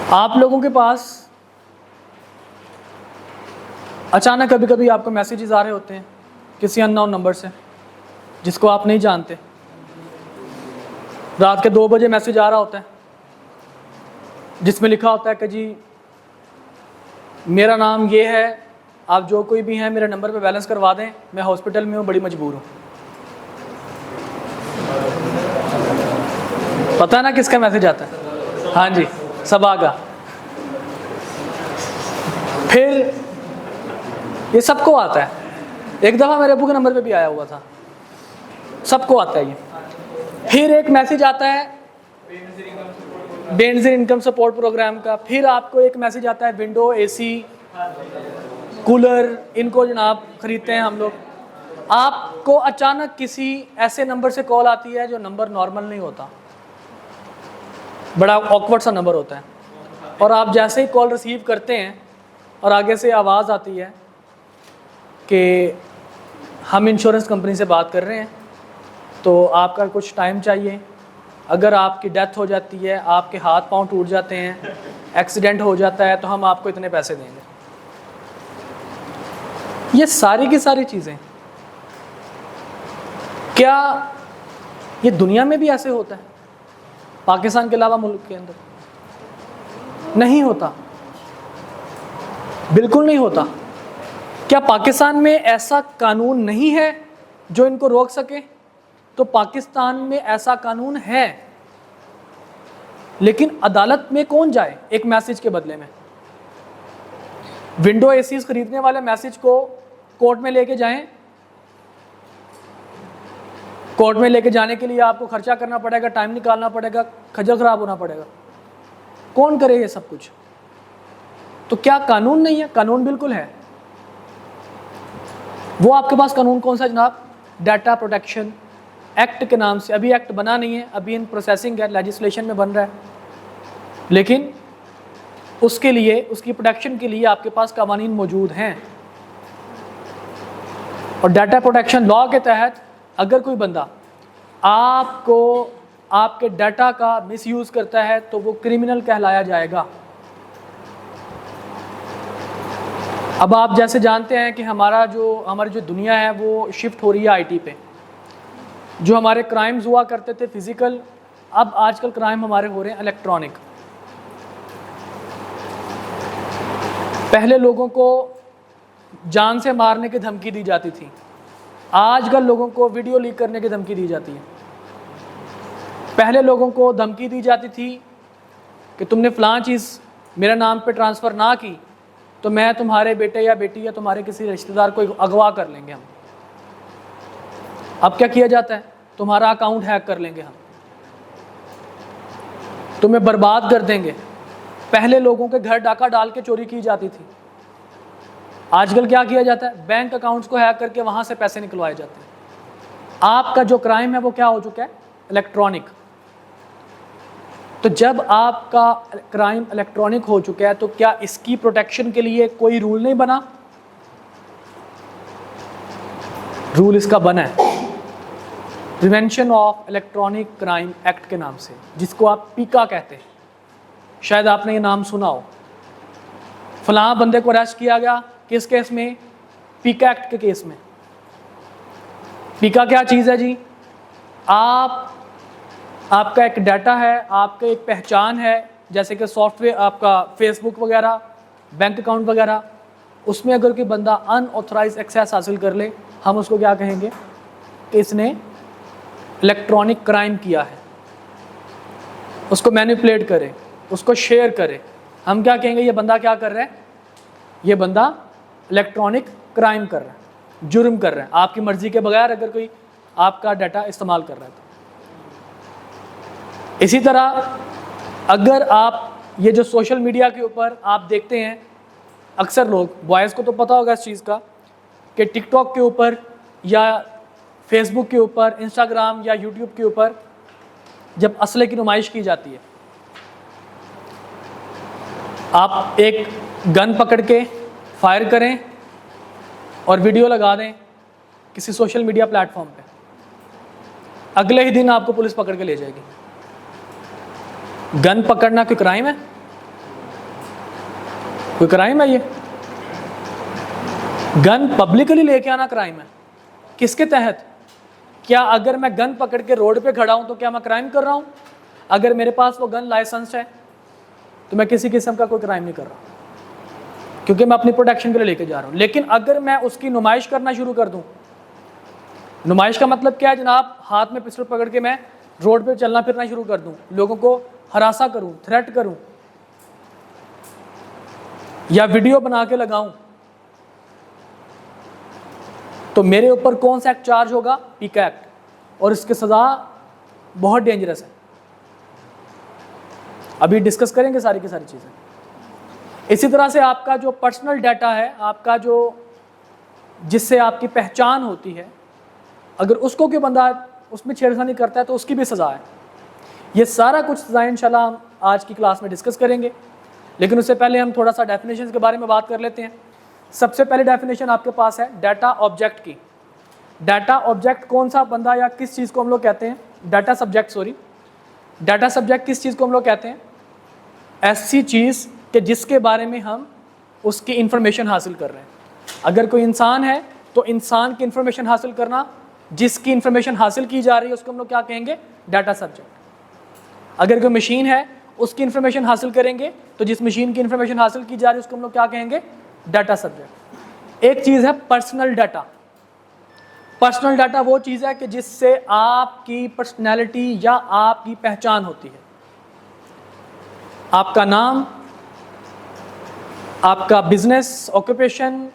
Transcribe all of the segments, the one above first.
आप लोगों के पास अचानक कभी कभी आपको मैसेजेस आ रहे होते हैं किसी अननोन नंबर से जिसको आप नहीं जानते। रात के 2 बजे मैसेज आ रहा होता है जिसमें लिखा होता है कि जी मेरा नाम ये है, आप जो कोई भी हैं मेरे नंबर पे बैलेंस करवा दें, मैं हॉस्पिटल में हूँ, बड़ी मजबूर हूँ। पता ना किसका मैसेज आता है? हाँ जी, सबा का। फिर ये सबको आता है। एक दफ़ा मेरे अब्बू के नंबर पे भी आया हुआ था। सबको आता है ये। फिर एक मैसेज आता है बेनज़ीर इनकम सपोर्ट प्रोग्राम का। फिर आपको एक मैसेज आता है विंडो, एसी, कूलर, इनको जनाब ख़रीदते हैं हम लोग। आपको अचानक किसी ऐसे नंबर से कॉल आती है जो नंबर नॉर्मल नहीं होता, बड़ा ऑकवर्ड सा नंबर होता है। और आप जैसे ही कॉल रिसीव करते हैं और आगे से आवाज़ आती है कि हम इंश्योरेंस कंपनी से बात कर रहे हैं, तो आपका कुछ टाइम चाहिए। अगर आपकी डेथ हो जाती है, आपके हाथ पांव टूट जाते हैं, एक्सीडेंट हो जाता है, तो हम आपको इतने पैसे देंगे। ये सारी की सारी चीज़ें, क्या ये दुनिया में भी ऐसे होता है? पाकिस्तान के अलावा मुल्क के अंदर नहीं होता, बिल्कुल नहीं होता। क्या पाकिस्तान में ऐसा कानून नहीं है जो इनको रोक सके? तो पाकिस्तान में ऐसा कानून है, लेकिन अदालत में कौन जाए एक मैसेज के बदले में? विंडो एसीज खरीदने वाले मैसेज को कोर्ट में लेके जाएं। कोर्ट में लेके जाने के लिए आपको खर्चा करना पड़ेगा, टाइम निकालना पड़ेगा, खज्जल खराब होना पड़ेगा। कौन करे ये सब कुछ? तो क्या कानून नहीं है? कानून बिल्कुल है। वो आपके पास कानून कौन सा जनाब? डाटा प्रोटेक्शन एक्ट के नाम से। अभी एक्ट बना नहीं है, अभी इन प्रोसेसिंग है, लेजिस्लेशन में बन रहा है, लेकिन उसके लिए, उसकी प्रोटेक्शन के लिए आपके पास कानून मौजूद हैं। और डाटा प्रोटेक्शन लॉ के तहत अगर कोई बंदा आपको, आपके डाटा का मिसयूज़ करता है तो वो क्रिमिनल कहलाया जाएगा। अब आप जैसे जानते हैं कि हमारी जो दुनिया है वो शिफ्ट हो रही है आईटी पे। जो हमारे क्राइम्स हुआ करते थे फिजिकल, अब आजकल क्राइम हमारे हो रहे हैं इलेक्ट्रॉनिक। पहले लोगों को जान से मारने की धमकी दी जाती थी, आजकल लोगों को वीडियो लीक करने की धमकी दी जाती है। पहले लोगों को धमकी दी जाती थी कि तुमने फ़लाँ चीज़ मेरे नाम पे ट्रांसफ़र ना की तो मैं तुम्हारे बेटे या बेटी या तुम्हारे किसी रिश्तेदार को अगवा कर लेंगे हम। अब क्या किया जाता है? तुम्हारा अकाउंट हैक कर लेंगे हम, तुम्हें बर्बाद कर देंगे। पहले लोगों के घर डाका डाल के चोरी की जाती थी, आजकल क्या किया जाता है? बैंक अकाउंट्स को हैक करके वहाँ से पैसे निकलवाए जाते हैं। आपका जो क्राइम है वो क्या हो चुका है? इलेक्ट्रॉनिक। तो जब आपका क्राइम इलेक्ट्रॉनिक हो चुका है तो क्या इसकी प्रोटेक्शन के लिए कोई रूल नहीं बना? रूल इसका बना है prevention of electronic crime act के नाम से, जिसको आप पीका कहते हैं। शायद आपने ये नाम सुना हो। फलां बंदे को अरेस्ट किया गया, किस केस में? पीका एक्ट के केस में। पीका क्या चीज़ है जी? आपका एक डाटा है, आपका एक पहचान है, जैसे कि सॉफ्टवेयर, आपका फेसबुक वगैरह, बैंक अकाउंट वगैरह, उसमें अगर कोई बंदा अनऑथराइज एक्सेस हासिल कर ले, हम उसको क्या कहेंगे? कि इसने इलेक्ट्रॉनिक क्राइम किया है। उसको मैनिपुलेट करे, उसको शेयर करे, हम क्या कहेंगे? ये बंदा क्या कर रहा है? ये बंदा इलेक्ट्रॉनिक क्राइम कर रहा है, जुर्म कर रहा है। आपकी मर्ज़ी के बगैर अगर कोई आपका डाटा इस्तेमाल कर रहा है तो। इसी तरह अगर आप ये जो सोशल मीडिया के ऊपर आप देखते हैं, अक्सर लोग, बॉयज़ को तो पता होगा इस चीज़ का, कि टिकटॉक के ऊपर या फेसबुक के ऊपर, इंस्टाग्राम या यूट्यूब के ऊपर जब असले की नुमाइश की जाती है, आप एक गन पकड़ के फायर करें और वीडियो लगा दें किसी सोशल मीडिया प्लेटफॉर्म पे, अगले ही दिन आपको पुलिस पकड़ के ले जाएगी। गन पकड़ना कोई क्राइम है? कोई क्राइम है ये? गन पब्लिकली लेके आना क्राइम है। किसके तहत? क्या अगर मैं गन पकड़ के रोड पे खड़ा हूं तो क्या मैं क्राइम कर रहा हूं? अगर मेरे पास वो गन लाइसेंस है तो मैं किसी किस्म का कोई क्राइम नहीं कर रहा, क्योंकि मैं अपनी प्रोटेक्शन के लिए लेके जा रहा हूं। लेकिन अगर मैं उसकी नुमाइश करना शुरू कर दूं, नुमाइश का मतलब क्या है जनाब? हाथ में पिस्टल पकड़ के मैं रोड पे चलना फिरना शुरू कर दूं, लोगों को हरासा करूं, थ्रेट करूं, या वीडियो बना के लगाऊं, तो मेरे ऊपर कौन सा एक्ट चार्ज होगा? पीका एक्ट, और इसकी सज़ा बहुत डेंजरस है। अभी डिस्कस करेंगे सारी की सारी चीज़ें। इसी तरह से आपका जो पर्सनल डाटा है, आपका जो जिससे आपकी पहचान होती है, अगर उसको कोई बंदा उसमें छेड़खानी करता है तो उसकी भी सज़ा है। ये सारा कुछ सज़ाएं इंशाल्लाह हम आज की क्लास में डिस्कस करेंगे। लेकिन उससे पहले हम थोड़ा सा डेफिनेशन के बारे में बात कर लेते हैं। सबसे पहले डेफिनेशन आपके पास है डाटा ऑब्जेक्ट की। डाटा ऑब्जेक्ट कौन सा बंदा या किस चीज़ को हम लोग कहते हैं? Data subject, sorry, data subject किस चीज़ को हम लोग कहते हैं? ऐसी चीज़ कि जिसके बारे में हम उसकी इंफॉर्मेशन हासिल कर रहे हैं। अगर कोई इंसान है तो इंसान की इंफॉर्मेशन हासिल करना, जिसकी इंफॉर्मेशन हासिल की जा रही है उसको हम लोग क्या कहेंगे? Data subject. अगर कोई मशीन है उसकी इंफॉर्मेशन हासिल करेंगे तो जिस मशीन की इंफॉर्मेशन हासिल की जा रही है उसको हम लोग क्या कहेंगे? Data subject. एक चीज़ है पर्सनल डाटा। पर्सनल डाटा वो चीज़ है कि जिससे आपकी पर्सनैलिटी या आपकी पहचान होती है। आपका नाम, आपका बिजनेस ऑक्यूपेशन,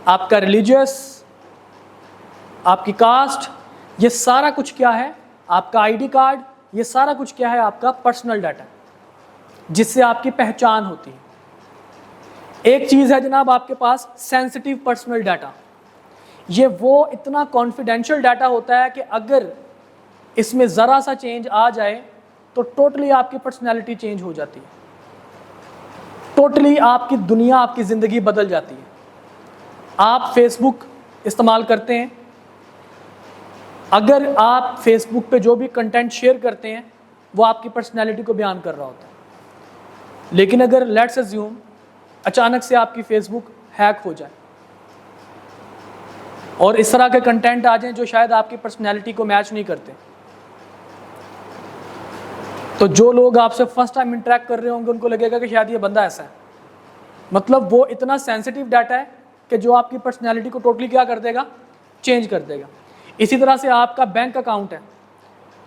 आपका रिलीजियस, आपकी कास्ट, ये सारा कुछ क्या है? आपका आईडी कार्ड, ये सारा कुछ क्या है? आपका पर्सनल डाटा, जिससे आपकी पहचान होती है। एक चीज़ है जनाब आपके पास सेंसिटिव पर्सनल डाटा। ये वो इतना कॉन्फिडेंशियल डाटा होता है कि अगर इसमें ज़रा सा चेंज आ जाए तो टोटली आपकी पर्सनैलिटी चेंज हो जाती है, टोटली आपकी दुनिया, आपकी ज़िंदगी बदल जाती है। आप फेसबुक इस्तेमाल करते हैं, अगर आप फेसबुक पे जो भी कंटेंट शेयर करते हैं वो आपकी पर्सनैलिटी को बयान कर रहा होता है। लेकिन अगर लेट्स अज्यूम अचानक से आपकी फेसबुक हैक हो जाए और इस तरह के कंटेंट आ जाएं जो शायद आपकी पर्सनैलिटी को मैच नहीं करते, तो जो लोग आपसे फर्स्ट टाइम इंटरेक्ट कर रहे होंगे उनको लगेगा कि शायद ये बंदा ऐसा है। मतलब वो इतना सेंसिटिव डाटा है कि जो आपकी पर्सनैलिटी को टोटली क्या कर देगा? चेंज कर देगा। इसी तरह से आपका बैंक अकाउंट है,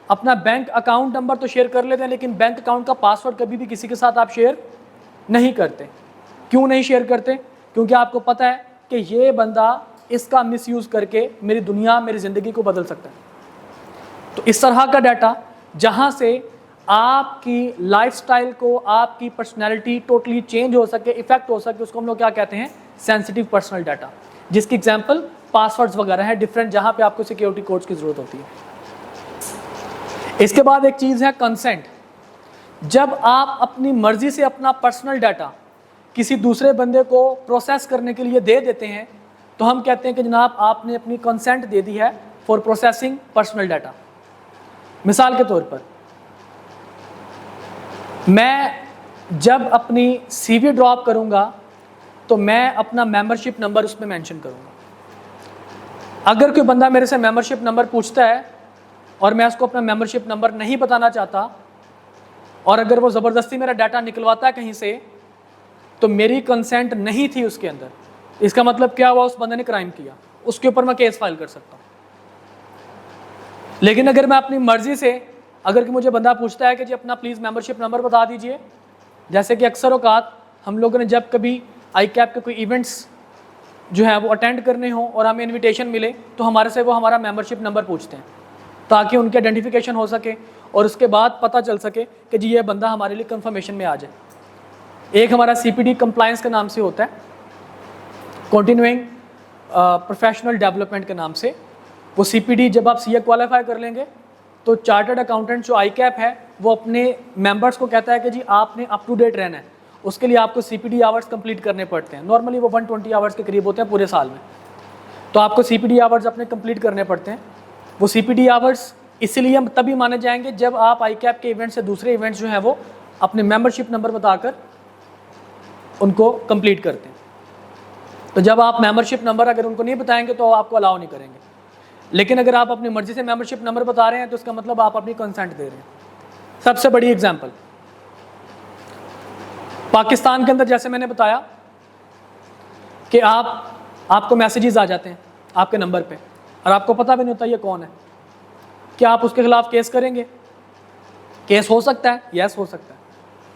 अपना बैंक अकाउंट नंबर तो शेयर कर लेते हैं लेकिन बैंक अकाउंट का पासवर्ड कभी भी किसी के साथ आप शेयर नहीं करते। क्यों नहीं शेयर करते? क्योंकि आपको पता है कि ये बंदा इसका मिसयूज़ करके मेरी दुनिया, मेरी ज़िंदगी को बदल सकता है। तो इस तरह का डाटा जहाँ से आपकी लाइफस्टाइल को, आपकी पर्सनैलिटी टोटली चेंज हो सके, इफेक्ट हो सके, उसको हम लोग क्या कहते हैं? सेंसिटिव पर्सनल डाटा, जिसकी एग्जांपल पासवर्ड्स वगैरह है डिफरेंट, जहाँ पे आपको सिक्योरिटी कोड्स की ज़रूरत होती है। इसके बाद एक चीज़ है कंसेंट। जब आप अपनी मर्जी से अपना पर्सनल डाटा किसी दूसरे बंदे को प्रोसेस करने के लिए दे देते हैं तो हम कहते हैं कि जनाब आपने अपनी कंसेंट दे दी है फॉर प्रोसेसिंग पर्सनल डाटा। मिसाल के तौर पर मैं जब अपनी सीवी ड्रॉप करूंगा तो मैं अपना मेंबरशिप नंबर उसमें मेंशन करूंगा। अगर कोई बंदा मेरे से मेंबरशिप नंबर पूछता है और मैं उसको अपना मेंबरशिप नंबर नहीं बताना चाहता और अगर वो ज़बरदस्ती मेरा डाटा निकलवाता है कहीं से, तो मेरी कंसेंट नहीं थी उसके अंदर, इसका मतलब क्या हुआ? उस बंदे ने क्राइम किया, उसके ऊपर मैं केस फाइल कर सकता हूँ। लेकिन अगर मैं अपनी मर्जी से, अगर कि मुझे बंदा पूछता है कि जी अपना प्लीज़ मेंबरशिप नंबर बता दीजिए, जैसे कि अक्सर औकात हम लोगों ने जब कभी ICAP के कोई इवेंट्स जो है वो अटेंड करने हों और हमें इनविटेशन मिले तो हमारे से वो हमारा मेंबरशिप नंबर पूछते हैं ताकि उनकी आइडेंटिफिकेशन हो सके और उसके बाद पता चल सके कि जी ये बंदा हमारे लिए कंफर्मेशन में आ जाए। एक हमारा CPD कंप्लायंस के नाम से होता है, कंटिन्यूइंग प्रोफेशनल डेवलपमेंट के नाम से। वो CPD जब आप CA क्वालिफाई कर लेंगे तो चार्टर्ड अकाउंटेंट जो ICAP है वो अपने मेंबर्स को कहता है कि जी आपने अप टू डेट रहना है, उसके लिए आपको CPD आवर्स कंप्लीट करने पड़ते हैं। नॉर्मली वो 120 आवर्स के करीब होते हैं पूरे साल में, तो आपको CPD आवर्स अपने कंप्लीट करने पड़ते हैं। वो CPD आवर्स इसीलिए हम तभी माने जाएंगे जब आप ICAP के इवेंट से दूसरे इवेंट्स जो हैं वो अपने मेंबरशिप नंबर बताकर उनको कंप्लीट करते हैं। तो जब आप मेंबरशिप नंबर अगर उनको नहीं बताएंगे तो आपको अलाउ नहीं करेंगे, लेकिन अगर आप अपनी मर्जी से मेंबरशिप नंबर बता रहे हैं तो इसका मतलब आप अपनी कंसेंट दे रहे हैं। सबसे बड़ी एग्जांपल पाकिस्तान के अंदर, जैसे मैंने बताया कि आपको मैसेजेस आ जाते हैं आपके नंबर पे और आपको पता भी नहीं होता ये कौन है। क्या आप उसके खिलाफ केस करेंगे? केस हो सकता है, यस हो सकता है।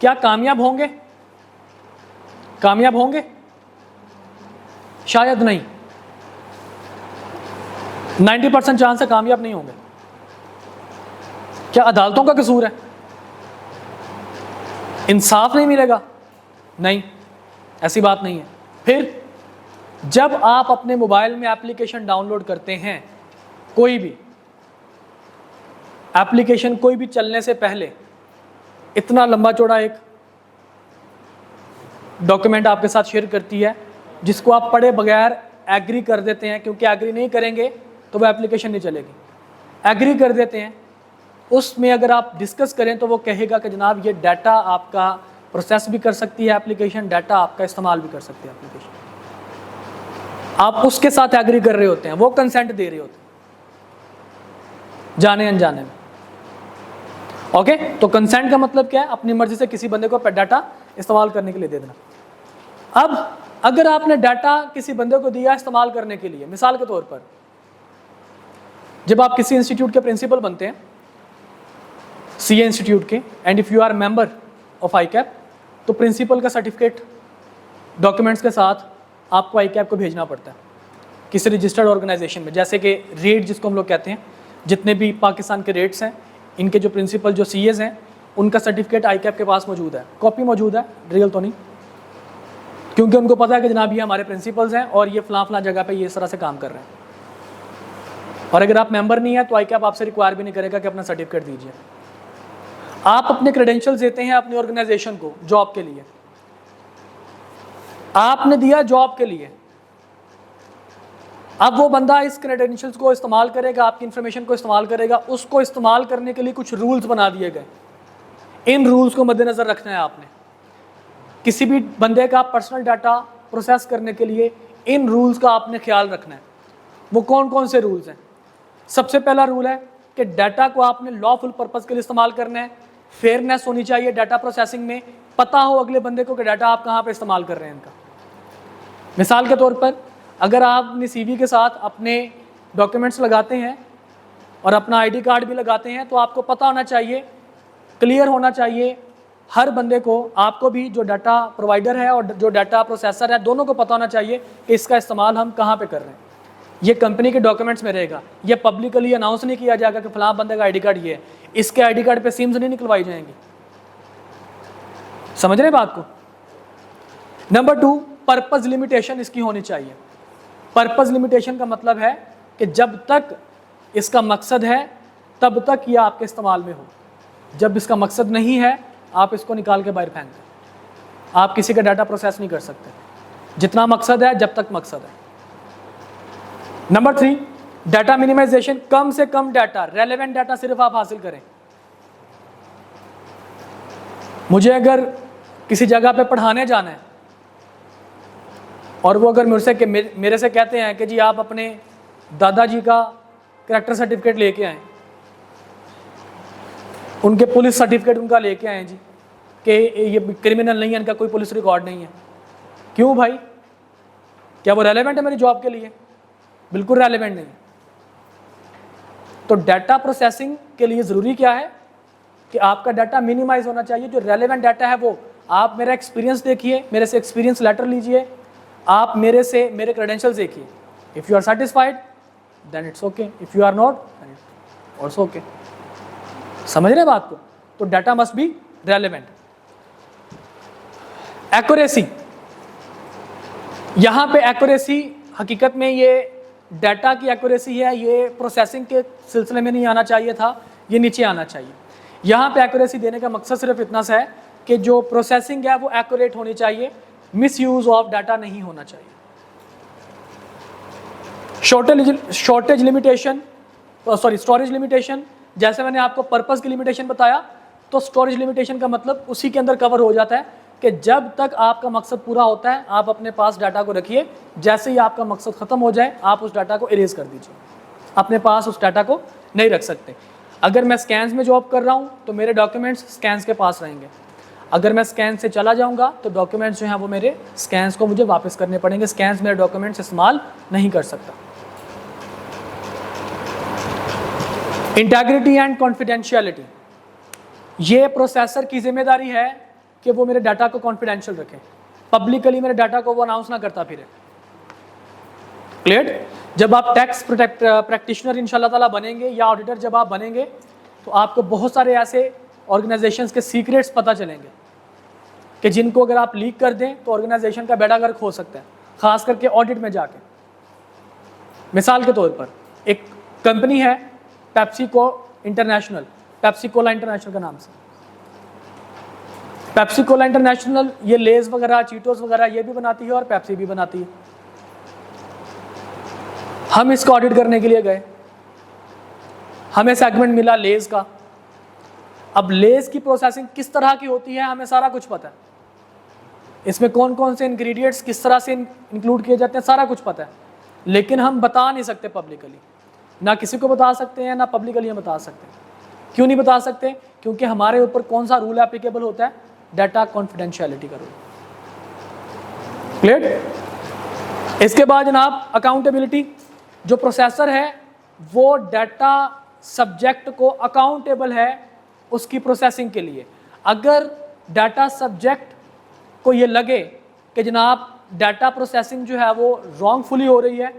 क्या कामयाब होंगे? कामयाब होंगे? शायद नहीं, 90% चांस है कामयाब नहीं होंगे। क्या अदालतों का कसूर है? इंसाफ नहीं मिलेगा? नहीं, ऐसी बात नहीं है। फिर जब आप अपने मोबाइल में एप्लीकेशन डाउनलोड करते हैं, कोई भी एप्लीकेशन कोई भी चलने से पहले इतना लंबा चौड़ा एक डॉक्यूमेंट आपके साथ शेयर करती है जिसको आप पढ़े बगैर एग्री कर देते हैं, क्योंकि एग्री नहीं करेंगे तो वो एप्लीकेशन नहीं चलेगी। एग्री कर देते हैं, उसमें अगर आप डिस्कस करें तो वो कहेगा कि जनाब ये डाटा आपका प्रोसेस भी कर सकती है एप्लीकेशन, डाटा आपका इस्तेमाल भी कर सकती है एप्लीकेशन। आप उसके साथ एग्री कर रहे होते हैं, वो कंसेंट दे रहे होते हैं जाने अनजाने में। ओके, तो कंसेंट का मतलब क्या है? अपनी मर्जी से किसी बंदे को डाटा इस्तेमाल करने के लिए दे देना। अब अगर आपने डाटा किसी बंदे को दिया इस्तेमाल करने के लिए, मिसाल के तौर पर जब आप किसी इंस्टीट्यूट के प्रिंसिपल बनते हैं, सीए इंस्टीट्यूट के, and if you are member of आईकैप, तो प्रिंसिपल का सर्टिफिकेट डॉक्यूमेंट्स के साथ आपको आईकैप को भेजना पड़ता है किसी रजिस्टर्ड ऑर्गेनाइजेशन में। जैसे कि रेट जिसको हम लोग कहते हैं, जितने भी पाकिस्तान के रेट्स हैं, इनके जो प्रिंसिपल जो सीएज हैं, उनका सर्टिफिकेट आईकैप के पास मौजूद है, कॉपी मौजूद है, रियल तो नहीं, क्योंकि उनको पता है कि जनाब ये हमारे प्रिंसिपल्स हैं और ये फलां जगह पे ये इस तरह से काम कर रहे हैं। और अगर आप मेंबर नहीं है तो आईकैप आपसे रिक्वायर भी नहीं करेगा कि अपना सर्टिफिकेट दीजिए। आप अपने क्रेडेंशियल्स देते हैं अपनी ऑर्गेनाइजेशन को जॉब के लिए, आपने दिया जॉब के लिए, अब वो बंदा इस क्रेडेंशियल्स को इस्तेमाल करेगा, आपकी इंफॉर्मेशन को इस्तेमाल करेगा, उसको इस्तेमाल करने के लिए कुछ रूल्स बना दिए गए। इन रूल्स को मद्देनजर रखना है आपने। किसी भी बंदे का पर्सनल डाटा प्रोसेस करने के लिए इन रूल्स का आपने ख्याल रखना है। वो कौन कौन से रूल्स हैं? सबसे पहला रूल है कि डाटा को आपने लॉफुल पर्पस के लिए इस्तेमाल करना है। फेयरनेस होनी चाहिए डाटा प्रोसेसिंग में, पता हो अगले बंदे को कि डाटा आप कहाँ पे इस्तेमाल कर रहे हैं इनका। मिसाल के तौर पर अगर आप अपनी सीवी के साथ अपने डॉक्यूमेंट्स लगाते हैं और अपना आईडी कार्ड भी लगाते हैं, तो आपको पता होना चाहिए, क्लियर होना चाहिए हर बंदे को, आपको भी जो डाटा प्रोवाइडर है और जो डाटा प्रोसेसर है, दोनों को पता होना चाहिए कि इसका इस्तेमाल हम कहाँ पे कर रहे हैं। ये कंपनी के डॉक्यूमेंट्स में रहेगा, ये पब्लिकली अनाउंस नहीं किया जाएगा कि फलां बंदे का आईडी कार्ड ये है, इसके आईडी कार्ड पे सिम्स नहीं निकलवाई जाएंगी। समझ रहे बात को? नंबर 2, पर्पस लिमिटेशन इसकी होनी चाहिए। पर्पस लिमिटेशन का मतलब है कि जब तक इसका मकसद है तब तक ये आपके इस्तेमाल में हो। जब इसका मकसद नहीं है आप इसको निकाल के बाहर फेंक दें। आप किसी का डाटा प्रोसेस नहीं कर सकते। जितना मकसद है, जब तक मकसद है। Number 3, data minimisation. कम से कम डाटा, रेलेवेंट डाटा सिर्फ आप हासिल करें। मुझे अगर किसी जगह पे पढ़ाने जाना है और वो अगर मेरे से कहते हैं कि जी आप अपने दादाजी का कैरेक्टर सर्टिफिकेट लेके आएँ, उनके पुलिस सर्टिफिकेट उनका लेके आए जी कि ये क्रिमिनल नहीं है, इनका कोई पुलिस रिकॉर्ड नहीं है। क्यों भाई? क्या वो रेलेवेंट है मेरी जॉब के लिए? बिल्कुल रेलेवेंट नहीं। तो डाटा प्रोसेसिंग के लिए ज़रूरी क्या है कि आपका डाटा मिनिमाइज होना चाहिए। जो रेलेवेंट डाटा है वो आप मेरा एक्सपीरियंस देखिए, मेरे से एक्सपीरियंस लेटर लीजिए, आप मेरे क्रेडेंशियल्स देखिए। If you are satisfied then it's okay, if you are not then it's also okay. समझ रहे बात को? तो data must be relevant. Accuracy, यहां पे एक्यूरेसी हकीकत में ये डाटा की एक्यूरेसी है, ये प्रोसेसिंग के सिलसिले में नहीं आना चाहिए था, ये नीचे आना चाहिए। यहां पे एक्यूरेसी देने का मकसद सिर्फ इतना सा है कि जो प्रोसेसिंग है वो एक्यूरेट होनी चाहिए, मिस यूज ऑफ डाटा नहीं होना चाहिए। Shortage limitation, storage limitation. जैसे मैंने आपको पर्पस की लिमिटेशन बताया, तो स्टोरेज लिमिटेशन का मतलब उसी के अंदर कवर हो जाता है कि जब तक आपका मकसद पूरा होता है आप अपने पास डाटा को रखिए, जैसे ही आपका मकसद ख़त्म हो जाए आप उस डाटा को इरेज कर दीजिए, अपने पास उस डाटा को नहीं रख सकते। अगर मैं स्कैन्स में जॉब कर रहा हूँ तो मेरे डॉक्यूमेंट्स स्कैन्स के पास रहेंगे, अगर मैं स्कैन से चला जाऊँगा तो डॉक्यूमेंट्स जो हैं वो मेरे स्कैन्स को मुझे वापस करने पड़ेंगे, स्कैन्स मेरे डॉक्यूमेंट्स इस्तेमाल नहीं कर सकता। इंटीग्रिटी एंड कॉन्फिडेंशियलिटी, ये प्रोसेसर की जिम्मेदारी है कि वो मेरे डाटा को कॉन्फिडेंशियल रखे, पब्लिकली मेरे डाटा को वो अनाउंस ना करता फिरे। क्लियर? जब आप टैक्स प्रैक्टिशनर इंशाल्लाह ताला बनेंगे या ऑडिटर जब आप बनेंगे तो आपको बहुत सारे ऐसे ऑर्गेनाइजेशंस के सीक्रेट्स पता चलेंगे कि जिनको अगर आप लीक कर दें तो ऑर्गेनाइजेशन का बेड़ा गर्क हो सकता है, खास करके ऑडिट में जाके। मिसाल के तौर पर एक कंपनी है PepsiCo international, Pepsi Cola international का नाम से, पेप्सी कोला इंटरनेशनल ये लेज वगैरह चीटोस वगैरह ये भी बनाती है और पेप्सी भी बनाती है। हम इसका ऑडिट करने के लिए गए, हमें सेगमेंट मिला लेज का। अब लेज की प्रोसेसिंग किस तरह की होती है हमें सारा कुछ पता है, इसमें कौन कौन से इंग्रेडिएंट्स किस तरह से इंक्लूड किए जाते हैं सारा कुछ पता है, लेकिन हम बता नहीं सकते पब्लिकली, ना किसी को बता सकते हैं ना पब्लिकली हम बता सकते हैं। क्यों नहीं बता सकते? क्योंकि हमारे ऊपर कौन सा रूल एप्लीकेबल होता है, डाटा कॉन्फिडेंशियलिटी का रूल। क्लियर? इसके बाद जनाब अकाउंटेबिलिटी, जो प्रोसेसर है वो डाटा सब्जेक्ट को अकाउंटेबल है उसकी प्रोसेसिंग के लिए। अगर डाटा सब्जेक्ट को ये लगे कि जनाब डाटा प्रोसेसिंग जो है वो रॉन्गफुली हो रही है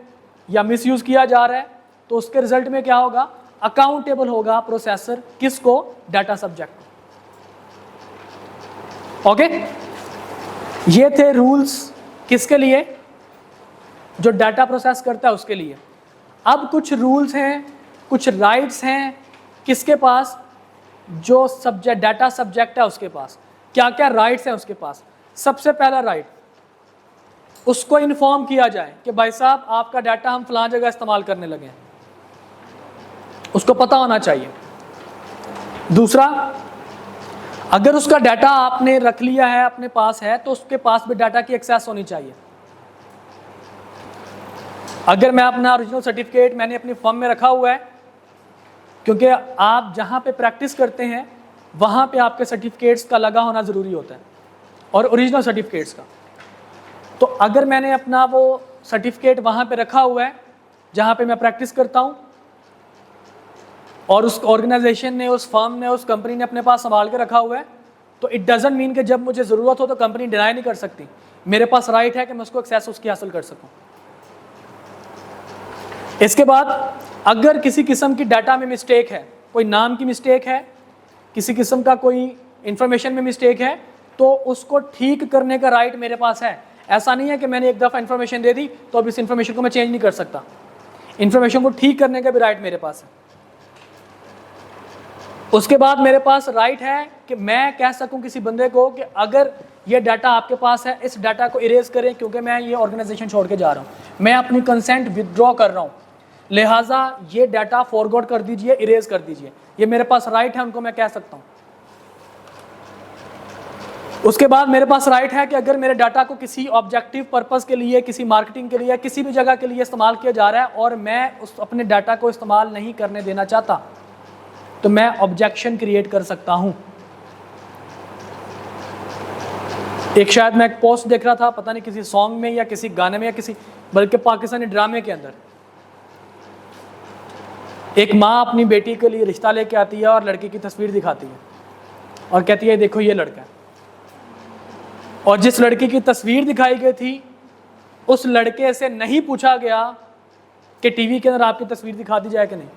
या मिसयूज़ किया जा रहा है तो उसके रिजल्ट में क्या होगा, अकाउंटेबल होगा प्रोसेसर, किसको, डाटा सब्जेक्ट को। ओके, ये थे रूल्स किसके लिए, जो डाटा प्रोसेस करता है उसके लिए। अब कुछ रूल्स हैं, कुछ राइट्स हैं किसके पास, जो सब्जेक्ट डाटा सब्जेक्ट है उसके पास। क्या क्या राइट्स हैं उसके पास? सबसे पहला राइट, उसको इन्फॉर्म किया जाए कि भाई साहब आपका डाटा हम फलां जगह इस्तेमाल करने लगे हैं, उसको पता होना चाहिए। दूसरा, अगर उसका डाटा आपने रख लिया है अपने पास है तो उसके पास भी डाटा की एक्सेस होनी चाहिए। अगर मैं अपना ओरिजिनल सर्टिफिकेट मैंने अपनी फर्म में रखा हुआ है, क्योंकि आप जहाँ पे प्रैक्टिस करते हैं वहाँ पे आपके सर्टिफिकेट्स का लगा होना ज़रूरी होता है और ओरिजिनल सर्टिफिकेट्स का, तो अगर मैंने अपना वो सर्टिफिकेट वहाँ पे रखा हुआ है जहाँ पे मैं प्रैक्टिस करता हूँ और उस ऑर्गेनाइजेशन ने, उस फर्म ने, उस कंपनी ने अपने पास संभाल के रखा हुआ है, तो इट डजंट मीन कि जब मुझे ज़रूरत हो तो कंपनी डिनाई नहीं कर सकती। मेरे पास राइट है कि मैं उसको एक्सेस उसकी हासिल कर सकूँ। इसके बाद अगर किसी किस्म की डाटा में मिस्टेक है, कोई नाम की मिस्टेक है, किसी किस्म का कोई इंफॉर्मेशन में मिस्टेक है, तो उसको ठीक करने का राइट मेरे पास है। ऐसा नहीं है कि मैंने एक दफ़ा इंफॉर्मेशन दे दी तो अब इस इंफॉर्मेशन को मैं चेंज नहीं कर सकता। इंफॉर्मेशन को ठीक करने का भी राइट मेरे पास है। उसके बाद मेरे पास राइट है कि मैं कह सकूं किसी बंदे को कि अगर ये डाटा आपके पास है इस डाटा को इरेज करें, क्योंकि मैं ये ऑर्गेनाइजेशन छोड़ के जा रहा हूँ, मैं अपनी कंसेंट विदड्रॉ कर रहा हूँ, लिहाजा ये डाटा फॉरगॉट कर दीजिए, इरेज कर दीजिए। ये मेरे पास राइट है, उनको मैं कह सकता हूँ। उसके बाद मेरे पास राइट है कि अगर मेरे डाटा को किसी ऑब्जेक्टिव पर्पस के लिए, किसी मार्केटिंग के लिए, किसी भी जगह के लिए इस्तेमाल किया जा रहा है और मैं उस अपने डाटा को इस्तेमाल नहीं करने देना चाहता तो मैं ऑब्जेक्शन क्रिएट कर सकता हूं। एक शायद मैं एक पोस्ट देख रहा था, पता नहीं किसी सॉन्ग में या किसी गाने में या किसी, बल्कि पाकिस्तानी ड्रामे के अंदर, एक माँ अपनी बेटी के लिए रिश्ता लेके आती है और लड़की की तस्वीर दिखाती है और कहती है देखो ये लड़का है, और जिस लड़की की तस्वीर दिखाई गई थी उस लड़के से नहीं पूछा गया कि टीवी के अंदर आपकी तस्वीर दिखा दी जाए कि नहीं।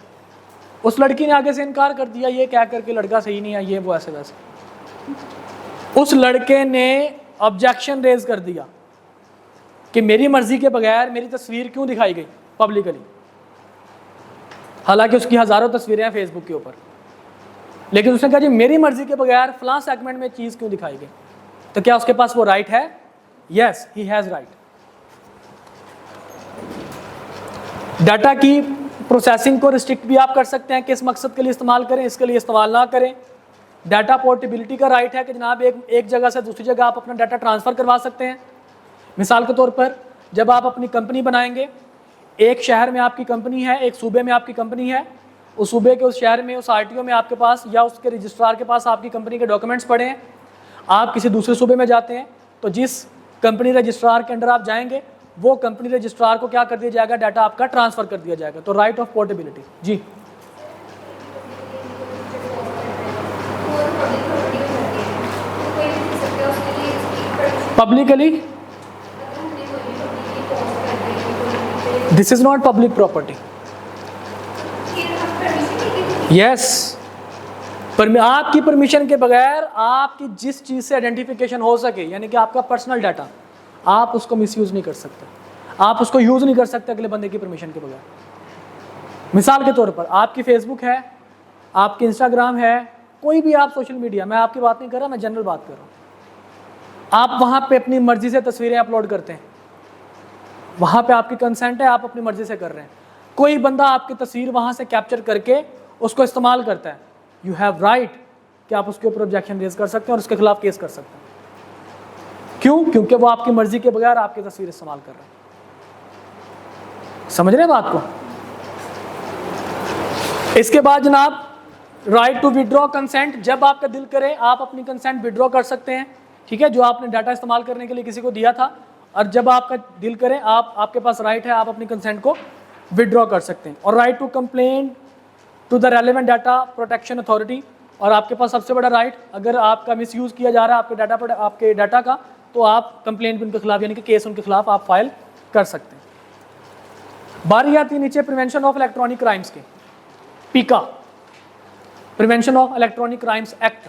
उस लड़की ने आगे से इनकार कर दिया, ये कह करके लड़का सही नहीं है, ये वो ऐसे वैसे। उस लड़के ने ऑब्जेक्शन रेज कर दिया कि मेरी मर्जी के बगैर मेरी तस्वीर क्यों दिखाई गई पब्लिकली, हालांकि उसकी हज़ारों तस्वीरें हैं फेसबुक के ऊपर, लेकिन उसने कहा जी मेरी मर्जी के बगैर फलां सेगमेंट में चीज़ क्यों दिखाई गई। तो क्या उसके पास वो राइट है? Yes, he has right. Data की प्रोसेसिंग को रिस्ट्रिक्ट भी आप कर सकते हैं, किस मकसद के लिए इस्तेमाल करें, इसके लिए इस्तेमाल ना करें, डाटा पोर्टेबिलिटी का राइट है कि जनाब एक जगह से दूसरी जगह आप अपना डाटा ट्रांसफ़र करवा सकते हैं। मिसाल के तौर पर जब आप अपनी कंपनी बनाएंगे, एक शहर में आपकी कंपनी है, एक सूबे में आपकी कंपनी है, उस सूबे के उस शहर में उस आरटीओ में आपके पास या उसके रजिस्ट्रार के पास आपकी कंपनी के डॉक्यूमेंट्स पड़े हैं, आप किसी दूसरे सूबे में जाते हैं तो जिस कंपनी रजिस्ट्रार के अंडर आप जाएंगे वो कंपनी रजिस्ट्रार को क्या कर दिया जाएगा, डाटा आपका ट्रांसफ़र कर दिया जाएगा। तो राइट ऑफ पोर्टेबिलिटी जी। Publicly this is not public property. Yes, पर आपकी परमिशन के बगैर आपकी जिस चीज़ से आइडेंटिफिकेशन हो सके, यानी कि आपका पर्सनल डाटा, आप उसको मिसयूज़ नहीं कर सकते, आप उसको यूज़ नहीं कर सकते अगले बंदे की परमिशन के बगैर। मिसाल के तौर पर आपकी फेसबुक है, आपकी इंस्टाग्राम है, कोई भी आप सोशल मीडिया, मैं आपकी बात नहीं कर रहा, मैं जनरल बात कर रहा हूँ, आप वहाँ पे अपनी मर्ज़ी से तस्वीरें अपलोड करते हैं, वहाँ पे आपकी कंसेंट है, आप अपनी मर्ज़ी से कर रहे हैं। कोई बंदा आपकी तस्वीर वहाँ से कैप्चर करके उसको इस्तेमाल करता है, यू हैव राइट कि आप उसके ऊपर ऑब्जेक्शन रेज कर सकते हैं और उसके खिलाफ केस कर सकते हैं। क्यों? क्योंकि वो आपकी मर्जी के बगैर आपकी तस्वीर इस्तेमाल कर रहे हैं। समझ रहे हैं बात को? इसके बाद जनाब राइट टू विड्रॉ कंसेंट, जब आपका दिल करे आप अपनी कंसेंट विड्रॉ कर सकते हैं, ठीक है, जो आपने डाटा इस्तेमाल करने के लिए किसी को दिया था, और जब आपका दिल करे आपके पास राइट है, आप अपनी कंसेंट को विड्रॉ कर सकते हैं। और right to complain to the relevant data protection authority, और आपके पास सबसे बड़ा राइट, अगर आपका मिसयूज़ किया जा रहा है आपके डाटा का, तो आप कंप्लेंट भी उनके खिलाफ, यानी कि केस उनके खिलाफ आप फाइल कर सकते हैं। बारी आती है नीचे प्रिवेंशन ऑफ इलेक्ट्रॉनिक क्राइम्स के, पीका, prevention of electronic crimes act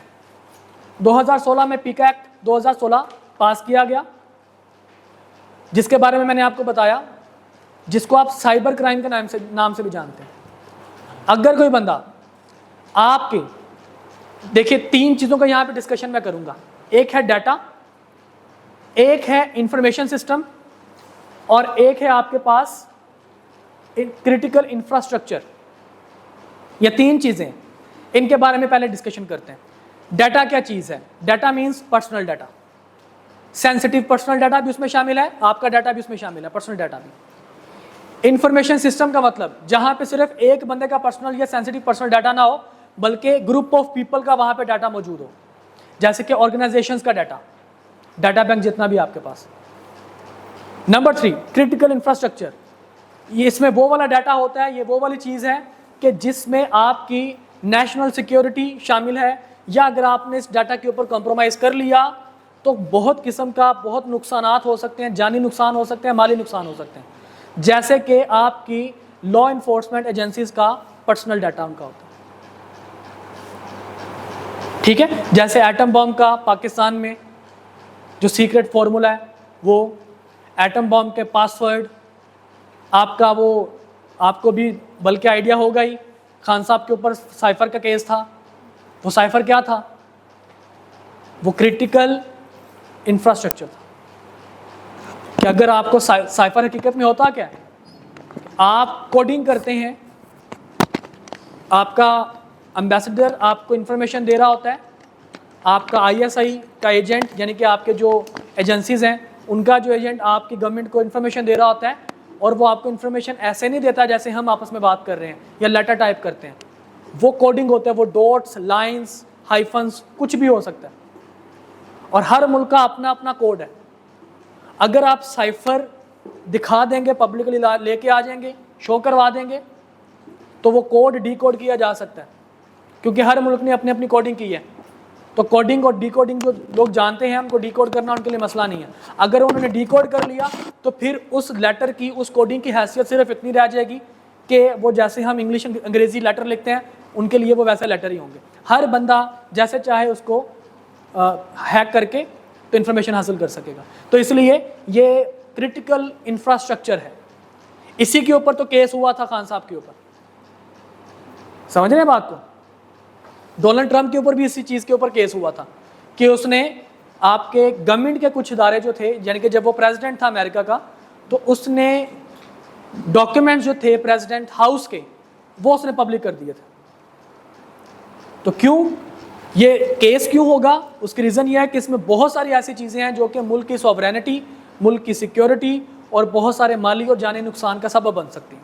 2016 में पीका एक्ट 2016 पास किया गया, जिसके बारे में मैंने आपको बताया, जिसको आप साइबर क्राइम के नाम से भी जानते हैं। अगर कोई बंदा आपके, देखिए 3 चीज़ों का यहाँ पे डिस्कशन मैं करूँगा, एक है डाटा, एक है इंफॉर्मेशन सिस्टम, और एक है आपके पास क्रिटिकल इंफ्रास्ट्रक्चर। ये 3 चीज़ें, इनके बारे में पहले डिस्कशन करते हैं। डाटा क्या चीज़ है? Data means personal data, sensitive personal data भी उसमें शामिल है, आपका डाटा भी उसमें शामिल है, पर्सनल डाटा भी। इंफॉर्मेशन सिस्टम का मतलब जहां पे सिर्फ एक बंदे का पर्सनल या सेंसिटिव पर्सनल डाटा ना हो, बल्कि ग्रुप ऑफ पीपल का वहां पे डाटा मौजूद हो, जैसे कि ऑर्गेनाइजेशंस का डाटा बैंक जितना भी आपके पास। नंबर 3 क्रिटिकल इंफ्रास्ट्रक्चर, ये इसमें वो वाला डाटा होता है, ये वो वाली चीज़ है कि जिसमें आपकी नेशनल सिक्योरिटी शामिल है, या अगर आपने इस डाटा के ऊपर कॉम्प्रोमाइज़ कर लिया तो बहुत किस्म का बहुत नुकसानात हो सकते हैं, जानी नुकसान हो सकते हैं, माली नुकसान हो सकते हैं, जैसे कि आपकी लॉ इन्फोर्समेंट एजेंसीज का पर्सनल डाटा उनका होता है, ठीक है। जैसे एटम बम का पाकिस्तान में जो सीक्रेट फॉर्मूला है, वो एटम बम के पासवर्ड आपका, वो आपको भी बल्कि आइडिया होगा ही, खान साहब के ऊपर साइफर का केस था। वो साइफर क्या था? वो क्रिटिकल इंफ्रास्ट्रक्चर था। कि अगर आपको साइफर हकीकत में होता क्या, आप कोडिंग करते हैं, आपका एम्बेसडर आपको इन्फॉर्मेशन दे रहा होता है, आपका ISI का एजेंट, यानी कि आपके जो एजेंसीज हैं उनका जो एजेंट आपकी गवर्नमेंट को इन्फॉर्मेशन दे रहा होता है, और वो आपको इन्फॉर्मेशन ऐसे नहीं देता जैसे हम आपस में बात कर रहे हैं या लेटर टाइप करते हैं, वो कोडिंग होता है, वो डॉट्स, लाइंस, हाइफन्स, कुछ भी हो सकता है, और हर मुल्क का अपना अपना कोड है। अगर आप साइफर दिखा देंगे, पब्लिकली लेके आ जाएंगे, शो करवा देंगे, तो वो कोड डीकोड किया जा सकता है, क्योंकि हर मुल्क ने अपनी अपनी कोडिंग की है। तो कोडिंग और डीकोडिंग जो लोग जानते हैं, उनको डीकोड करना उनके लिए मसला नहीं है। अगर उन्होंने डीकोड कर लिया तो फिर उस लेटर की, उस कोडिंग की हैसियत सिर्फ इतनी रह जाएगी कि वो जैसे हम इंग्लिश अंग्रेज़ी लेटर लिखते हैं, उनके लिए वो वैसे लेटर ही होंगे। हर बंदा जैसे चाहे उसको हैक करके तो इन्फॉर्मेशन हासिल कर सकेगा। तो इसलिए ये क्रिटिकल इंफ्रास्ट्रक्चर है। इसी के ऊपर तो केस हुआ था खान साहब के ऊपर, समझ रहे हैं बात को? डोनाल्ड ट्रंप के ऊपर भी इसी चीज़ के ऊपर केस हुआ था कि उसने आपके गवर्नमेंट के कुछ इदारे जो थे, यानी कि जब वो प्रेसिडेंट था अमेरिका का, तो उसने डॉक्यूमेंट्स जो थे प्रेसिडेंट हाउस के, वो उसने पब्लिक कर दिए थे। तो क्यों? ये केस क्यों होगा? उसकी रीज़न ये है कि इसमें बहुत सारी ऐसी चीज़ें हैं जो कि मुल्क की सॉवरेनिटी, मुल्क की सिक्योरिटी और बहुत सारे माली और जानी नुकसान का सबब बन सकती हैं।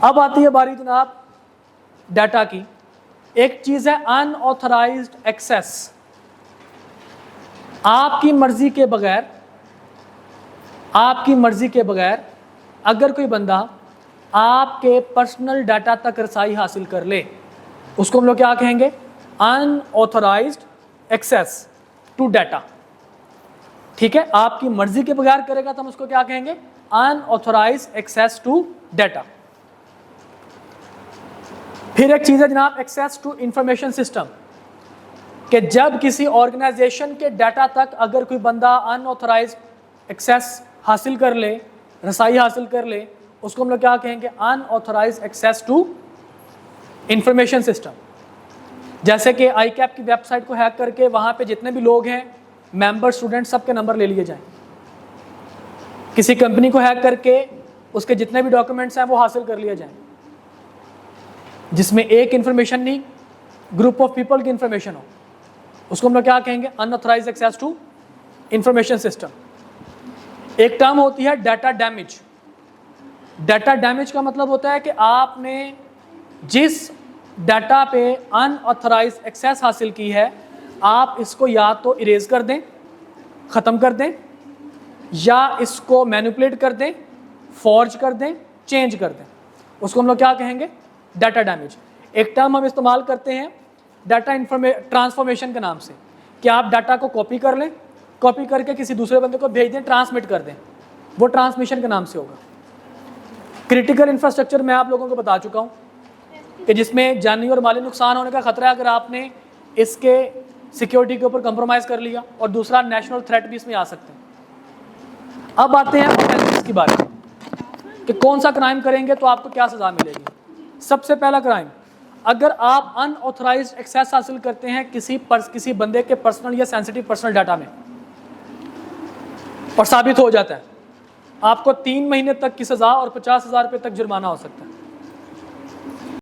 अब आती है बारी जनाब डाटा की। एक चीज़ है अनऑथराइज्ड एक्सेस। आपकी मर्जी के बगैर अगर कोई बंदा आपके पर्सनल डाटा तक रसाई हासिल कर ले, उसको हम लोग क्या कहेंगे? Unauthorised access to data. ठीक है, आपकी मर्जी के बगैर करेगा तो हम उसको क्या कहेंगे? Unauthorised access to data. फिर एक चीज़ है जनाब एक्सेस टू इंफॉर्मेशन सिस्टम, कि जब किसी ऑर्गेनाइजेशन के डाटा तक अगर कोई बंदा अनऑथराइज्ड एक्सेस हासिल कर ले, रसाई हासिल कर ले, उसको हम लोग क्या कहेंगे? Unauthorised access to information system. जैसे कि ICAP की वेबसाइट को हैक करके वहाँ पे जितने भी लोग हैं, मेंबर, स्टूडेंट, सबके नंबर ले लिए जाएं। किसी कंपनी को हैक करके उसके जितने भी डॉक्यूमेंट्स हैं वो हासिल कर लिए जाएं, जिसमें एक इन्फॉर्मेशन नहीं, ग्रुप ऑफ पीपल की इन्फॉर्मेशन हो, उसको हम लोग क्या कहेंगे? Unauthorised access to information system. एक टर्म होती है डाटा डैमेज। डाटा डैमेज का मतलब होता है कि आपने जिस डाटा पे अनऑथराइज्ड एक्सेस हासिल की है, आप इसको या तो इरेज कर दें, ख़त्म कर दें, या इसको मैनिपुलेट कर दें, फॉर्ज कर दें, चेंज कर दें, उसको हम लोग क्या कहेंगे? Data damage. एक टर्म हम इस्तेमाल करते हैं डाटा ट्रांसफॉर्मेशन के नाम से, कि आप डाटा को कॉपी कर लें, कॉपी करके किसी दूसरे बंदे को भेज दें, ट्रांसमिट कर दें, वो ट्रांसमिशन के नाम से होगा। क्रिटिकल इंफ्रास्ट्रक्चर मैं आप लोगों को बता चुका हूँ कि जिसमें जानी और माली नुकसान होने का खतरा है अगर आपने इसके सिक्योरिटी के ऊपर कंप्रोमाइज़ कर लिया, और दूसरा नेशनल थ्रेट भी इसमें आ सकते हैं। अब आते हैं ऑफेंसेस की बात कि कौन सा क्राइम करेंगे तो आपको क्या सज़ा मिलेगी। सबसे पहला क्राइम, अगर आप अनऑथराइज्ड एक्सेस हासिल करते हैं किसी बंदे के पर्सनल या सेंसिटिव पर्सनल डाटा में और साबित हो जाता है, आपको 3 महीने तक की सज़ा और 50,000 रुपये तक जुर्माना हो सकता है।